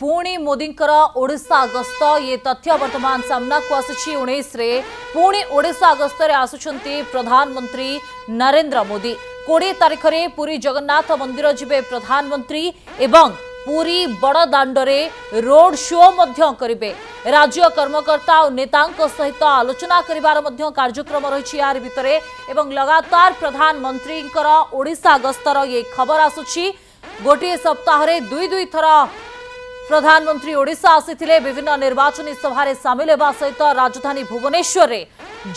पुणी मोदींकर ओडिशा गस्त ये तथ्य वर्तमान सामना को आसुछि 19 रे पुणी ओडिशा गस्त रे आसुछंती प्रधानमंत्री नरेंद्र मोदी 20 तारिख रे पुरी जगन्नाथ मंदिर जिबे प्रधानमंत्री एवं पुरी बड़ दांडरे रोड शो मध्य करिवे। राज्य कर्मकर्ता और नेतांक सहित आलोचना करिवार मध्य कार्यक्रम रही यार भितरे एवं लगातार प्रधानमंत्री ओडिशा गस्तर ये खबर आसुछि। गोटे सप्ताह रे दुई थर प्रधानमंत्री ओडिशा आसीथिले विभिन्न निर्वाचनी सभा सामिल होगा सहित राजधानी भुवनेश्वर रे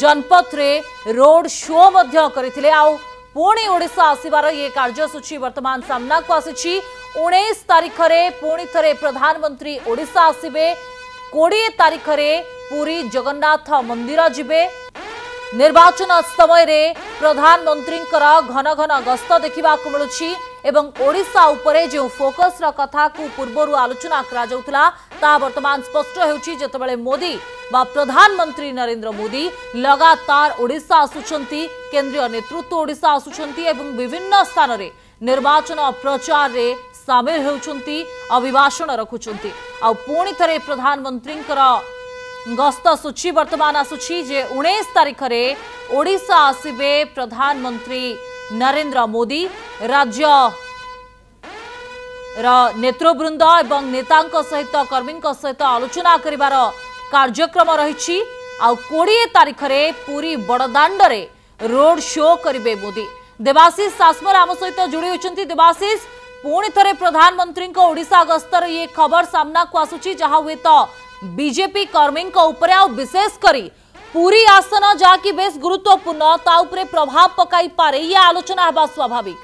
जनपथ रे रोड शो मध्य करथिले। आउ पुणी ओडिशा आसीबार ये कार्यसूची वर्तमान सामना को आसीछि। 19 तारिख रे पुणी थरे प्रधानमंत्री ओडिशा आसीबे। 20 तारिख रे पुरी जगन्नाथ मंदिर जिबे। निर्वाचन समय रे प्रधानमंत्री घन घन गस्त देखा मिलुछि एवं ओडिशा उपरे जो फोकस रा कथा को पूर्व आलोचना करा जाउथला ता वर्तमान स्पष्ट हेउछि जेतेबेले मोदी बा प्रधानमंत्री नरेंद्र मोदी लगातार ओडिशा आसुछंती। केंद्रीय नेतृत्व ओडिशा आसुछंती एवं विभिन्न स्थान रे निर्वाचन प्रचार रे सामिल हेउछंती अभिभाषण रखुछंती। आ पुणी थरे प्रधानमंत्री गस्त सूची वर्तमान आसुछि जे 19 तारिख रे ओडिशा आसीबे प्रधानमंत्री नरेंद्र मोदी। राज्य नेतृवृंद एवं नेतांक सहित कर्मी सहित आलोचना करिवार कार्यक्रम रही। 20 तारिख रे पूरी बड़दांडरे रोड शो करिवे मोदी। देवाशीष सासमर आम सहित जोड़ी होइछंती। देवाशीष, पुणी थरे प्रधानमंत्री ओडिशा गस्तर ये खबर सामना को आसुछि जहा हुए तो बीजेपी कर्मी विशेष करी पूरी आसन जहाँकि बेस गुरुत्वपूर्ण ता उपरे प्रभाव पकाई पारे ये आलोचना हेबा स्वाभाविक।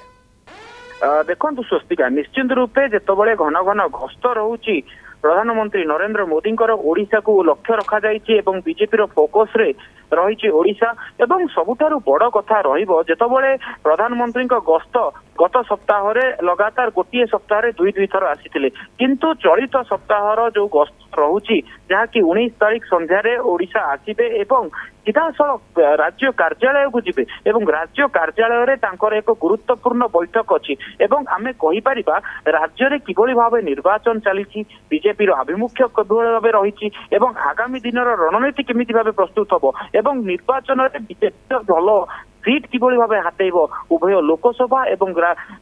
देखो स्वस्तिका निश्चिंत रूपे जेतबळे घन घन गस्त रहउची प्रधानमंत्री नरेंद्र मोदी ओडिशा को लक्ष्य रखा जाइछि एवं बीजेपी फोकस रे रही ओडिशा एवं सबुठारु बड़ कथा रहिबो जेतबळे प्रधानमंत्री गस्त गत सप्ताह रे लगातार गोटे सप्ताह रे दुई थर आसीथिले किंतु चलित सप्ताह जो गस्त रहुची जहाँकि 19 तारिख संध्या रे ओडिशा आसीबे एवं सीधासलख राज्य कार्यालय को जिबे एवं राज्य कार्यालय रे तांकर एक गुरुत्वपूर्ण बैठक अछि एवं आमे कहि परिबा राज्य रे किभଳି भाबे निर्वाचन चलीछि बीजेपी रो आभिमुख्य किभଳି भाबे रहिछि एवं आगामी दिन रो रणनीति केमिति भाबे प्रस्तुत हबो एवं निर्वाचन रे बीजेपी भलो सीट किभଳି भाबे हातेइब उभय लोकसभा एवं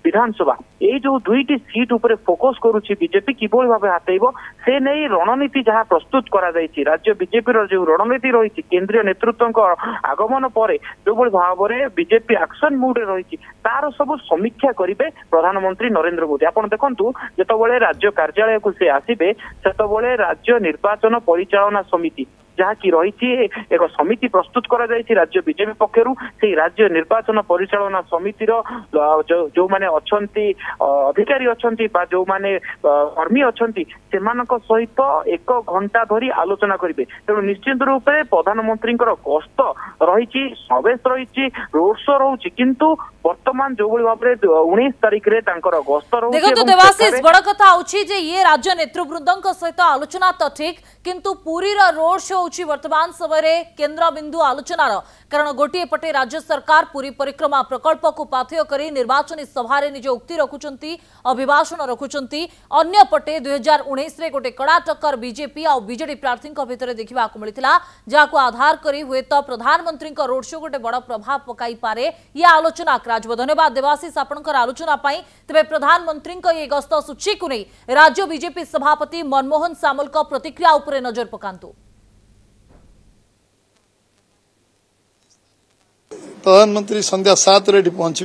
विधानसभा ये जो दुईटी सीट उपरे फोकस करुछि बीजेपी किभଳି भाबे हातेइब से नहीं रणनीति जहाँ प्रस्तुत करा जाइछि। राज्य बीजेपी रो जो रणनीति रही केंद्रीय नेतृत्व आगमन पर जो भाव में बीजेपी एक्शन मूड रही तार सब समीक्षा करेंगे प्रधानमंत्री नरेंद्र मोदी। आपन देखंतु जेतबळे राज्य कार्यालय को से आसीबे सेतबळे राज्य निर्वाचन परिचालना समिति जहाँ की रही एक समिति प्रस्तुत करा जाइछि राज्य बीजेपी पक्षरु से राज्य निर्वाचन परिचालना समिति जो माने अछंती अधिकारी अछंती बा जो माने कर्मी अछंती सेमानक सहित 1 घंटा धरी आलोचना करिवे। तेणु निश्चित रूप से प्रधानमंत्री गस्त रही सवेश रही रोड शो रही किंतु वर्तमान जो भाव में 19 तारिख रे तांकर गस्त रही। देखो देवाशीष बड़ कथा होछि जे ये राज्य नेतृवृंदक सहित आलोचना तो ठीक किंतु पुरी रा रोड शो होछि वर्तमान समय रे केंद्र बिंदु आलोचनार कारण गोटे पटे राज्य सरकार पूरी परिक्रमा प्रकल्प को पाथेय करी निर्वाचनी सभा रे निज उक्ति रखुचंती अभिभाषण रखुचंती अन्य पटे 2019 रे गोटे कड़ा टक्कर बीजेपी और बीजेडी प्रार्थी भितर देखा मिलता जहां आधार करी हुए तो प्रधानमंत्री रोड शो गोटे बड़ प्रभाव पकाई पारे ये आलोचना कराजिबो। धन्यवाद देवाशीष आपनकर आलोचना पाई। तेबे प्रधानमंत्री ये गस्त सूची को नहीं राज्य बीजेपी सभापति मनमोहन सामल प्रतिक्रिया उपरे नजर पकांतु। प्रधानमंत्री संध्या 7 रे पहुंचे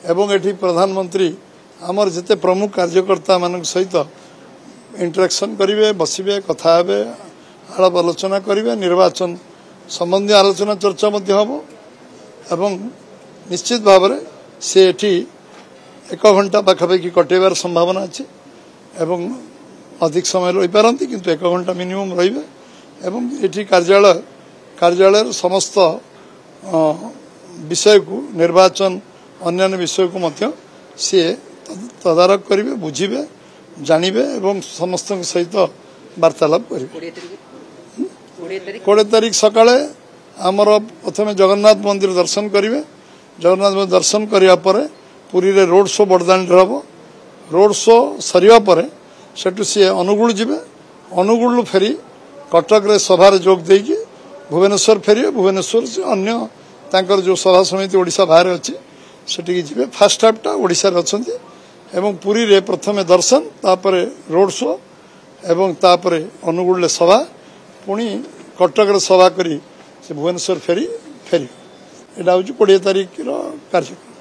एवं एठी प्रधानमंत्री आमर जिते प्रमुख कार्यकर्ता मान सहित इंटरेक्शन करेंगे बसवे कथा हे आलाप आलोचना करेंगे निर्वाचन संबंधी आलोचना चर्चा हम एवं निश्चित भाव में से एठी 1 घंटा पाखापाखि कटेबार संभावना अच्छी एवं अधिक समय रही पारती किंतु 1 घंटा मिनिमम रहिबे एवं एठी कार्यालय समस्त विषय को निर्वाचन अन्य विषय को मध्य सी तदारख करेंगे बुझे जानवे एवं समस्त सहित वार्तालाप करेंगे। 20 तारिख सकाळे आमर प्रथम जगन्नाथ मंदिर दर्शन करेंगे। जगन्नाथ मंदिर दर्शन करिया परे पुरी रे रोड शो बड़दाण्ड हम रोड शो सरिया परे सेठू सी अनुगुल जीवे अनुगुल फेरी कटक रे सभार जोग देकी भुवनेश्वर फेरिए भुवनेश्वर से अन्य तांकर जो सभा समिति ओडिशा बाहर अच्छी सेठी जीवे फास्ट हाफटा ओडिशा रे अछंती एवं पुरी रे प्रथम दर्शन तापर रोड शो एवं तापर अनुगुल सभा पुणी कटक रे सभा करी से भुवनेश्वर फेरी एटा हूँ 20 तारिख कार्यक्रम।